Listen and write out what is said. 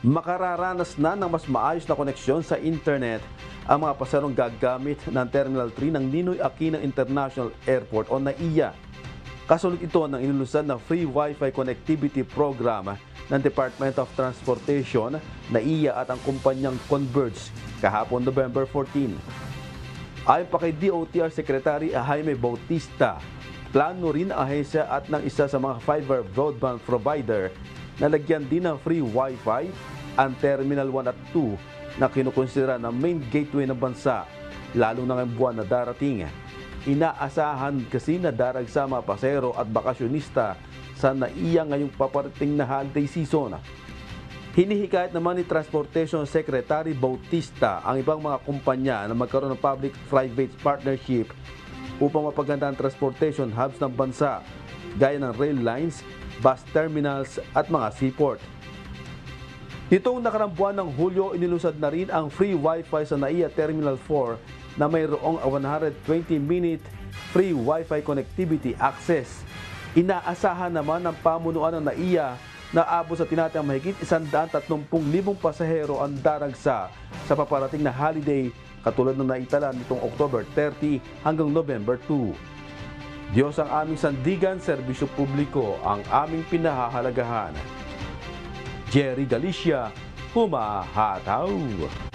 Makararanas na ng mas maayos na koneksyon sa internet ang mga paserong gagamit ng Terminal 3 ng Ninoy Aquino International Airport o NAIA. Kasunod ito ng inulunsad na Free Wi-Fi Connectivity Program ng Department of Transportation, NAIA at ang kumpanyang Converge kahapon November 14. Ayon pa kay DOTR Secretary Jaime Bautista, plano rin ang ahensya at ng isa sa mga fiber broadband provider na lagyan din ng free Wi-Fi ang Terminal 1 at 2 na kinukonsidera na main gateway ng bansa, lalo na ngayong buwan na darating. Inaasahan kasi na daragsa mga pasero at bakasyonista sa NAIA ngayong paparating na holiday season. Hinihikayat naman ni Transportation Secretary Bautista ang ibang mga kumpanya na magkaroon ng public-private partnership upang mapaganda ang transportation hubs ng bansa, gaya ng rail lines, bus terminals at mga seaport. Nitong nakarang buwan ng Hulyo, inilusad na rin ang free Wi-Fi sa NAIA Terminal 4 na mayroong 120-minute free Wi-Fi connectivity access. Inaasahan naman ng pamunuan ng NAIA na abot sa tinatayang mahigit 130,000 pasahero ang daragsa sa paparating na holiday, katulad ng naitala nitong October 30 hanggang November 2. Diyos ang aming sandigan, serbisyo publiko ang aming pinahahalagahan. Jerry Galicia, humahataw.